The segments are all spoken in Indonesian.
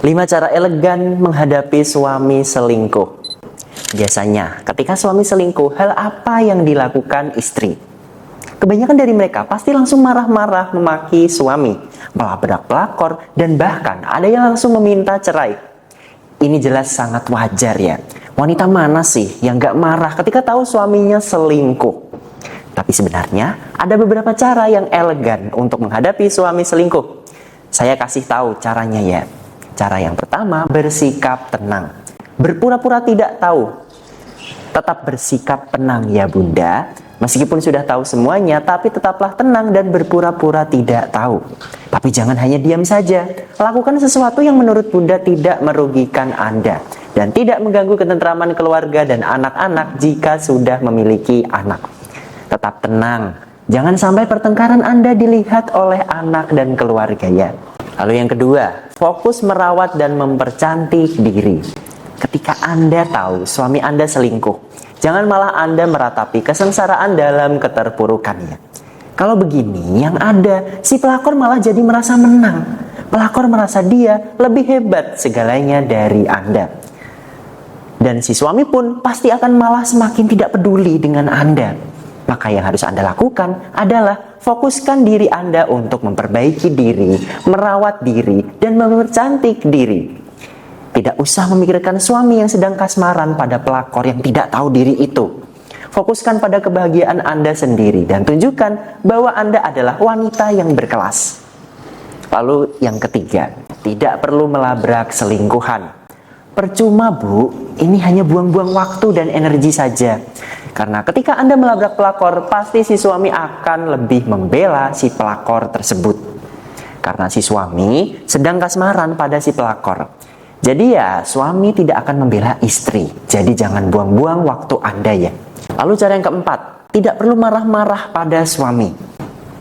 5 cara elegan menghadapi suami selingkuh. Biasanya, ketika suami selingkuh, hal apa yang dilakukan istri? Kebanyakan dari mereka pasti langsung marah-marah memaki suami, melabrak pelakor, dan bahkan ada yang langsung meminta cerai. Ini jelas sangat wajar ya. Wanita mana sih yang gak marah ketika tahu suaminya selingkuh? Tapi sebenarnya ada beberapa cara yang elegan untuk menghadapi suami selingkuh. Saya kasih tahu caranya ya. Cara yang pertama, bersikap tenang. Berpura-pura tidak tahu. Tetap bersikap tenang ya bunda. Meskipun sudah tahu semuanya, tapi tetaplah tenang dan berpura-pura tidak tahu. Tapi jangan hanya diam saja. Lakukan sesuatu yang menurut bunda tidak merugikan Anda. Dan tidak mengganggu ketentraman keluarga dan anak-anak jika sudah memiliki anak. Tetap tenang. Jangan sampai pertengkaran Anda dilihat oleh anak dan keluarga ya. Lalu yang kedua, fokus merawat dan mempercantik diri. Ketika Anda tahu suami Anda selingkuh, jangan malah Anda meratapi kesengsaraan dalam keterpurukannya. Kalau begini, yang ada, si pelakor malah jadi merasa menang. Pelakor merasa dia lebih hebat segalanya dari Anda. Dan si suami pun pasti akan malah semakin tidak peduli dengan Anda. Maka yang harus Anda lakukan adalah fokuskan diri Anda untuk memperbaiki diri, merawat diri, dan mempercantik diri. Tidak usah memikirkan suami yang sedang kasmaran pada pelakor yang tidak tahu diri itu. Fokuskan pada kebahagiaan Anda sendiri dan tunjukkan bahwa Anda adalah wanita yang berkelas. Lalu yang ketiga, tidak perlu melabrak selingkuhan. Percuma bu, ini hanya buang-buang waktu dan energi saja. Karena ketika Anda melabrak pelakor, pasti si suami akan lebih membela si pelakor tersebut. Karena si suami sedang kasmaran pada si pelakor. Jadi ya, suami tidak akan membela istri. Jadi jangan buang-buang waktu Anda ya. Lalu cara yang keempat, tidak perlu marah-marah pada suami.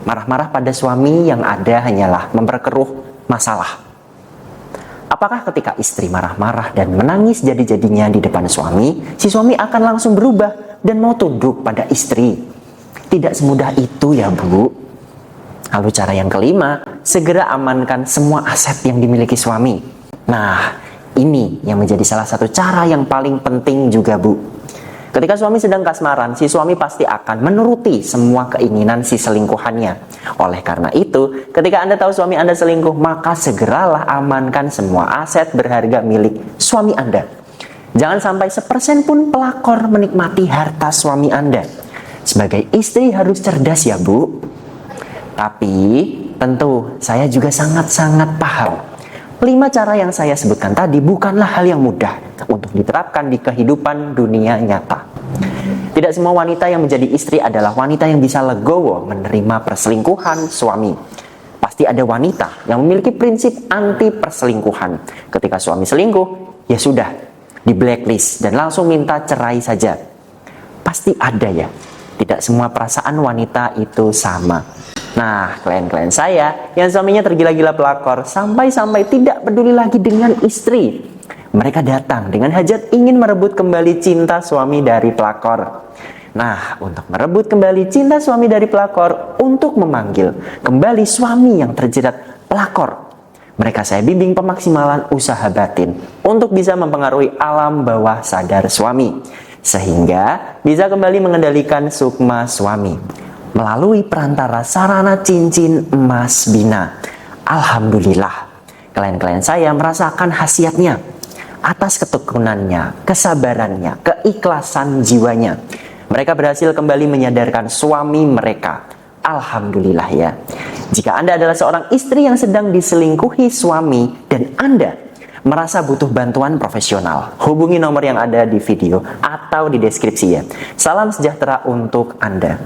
Marah-marah pada suami yang ada hanyalah memperkeruh masalah. Apakah ketika istri marah-marah dan menangis jadi-jadinya di depan suami, si suami akan langsung berubah dan mau tunduk pada istri? Tidak semudah itu ya bu. Lalu cara yang kelima, segera amankan semua aset yang dimiliki suami. Nah, ini yang menjadi salah satu cara yang paling penting juga bu. Ketika suami sedang kasmaran, si suami pasti akan menuruti semua keinginan si selingkuhannya. Oleh karena itu, ketika Anda tahu suami Anda selingkuh, maka segeralah amankan semua aset berharga milik suami Anda. Jangan sampai 1% pun pelakor menikmati harta suami Anda. Sebagai istri harus cerdas ya bu. Tapi tentu saya juga sangat-sangat paham. 5 cara yang saya sebutkan tadi bukanlah hal yang mudah untuk diterapkan di kehidupan dunia nyata. Tidak semua wanita yang menjadi istri adalah wanita yang bisa legowo menerima perselingkuhan suami. Pasti ada wanita yang memiliki prinsip anti perselingkuhan. Ketika suami selingkuh, ya sudah, di blacklist dan langsung minta cerai saja. Pasti ada ya. Tidak semua perasaan wanita itu sama. Nah, klien-klien saya yang suaminya tergila-gila pelakor sampai-sampai tidak peduli lagi dengan istri. Mereka datang dengan hajat ingin merebut kembali cinta suami dari pelakor. Nah, untuk merebut kembali cinta suami dari pelakor, untuk memanggil kembali suami yang terjerat pelakor, mereka saya bimbing pemaksimalan usaha batin untuk bisa mempengaruhi alam bawah sadar suami, sehingga bisa kembali mengendalikan sukma suami melalui perantara sarana cincin emas bina. Alhamdulillah, klien-klien saya merasakan khasiatnya atas ketekunannya, kesabarannya, keikhlasan jiwanya. Mereka berhasil kembali menyadarkan suami mereka. Alhamdulillah ya. Jika Anda adalah seorang istri yang sedang diselingkuhi suami dan Anda merasa butuh bantuan profesional, hubungi nomor yang ada di video atau di deskripsi ya. Salam sejahtera untuk Anda.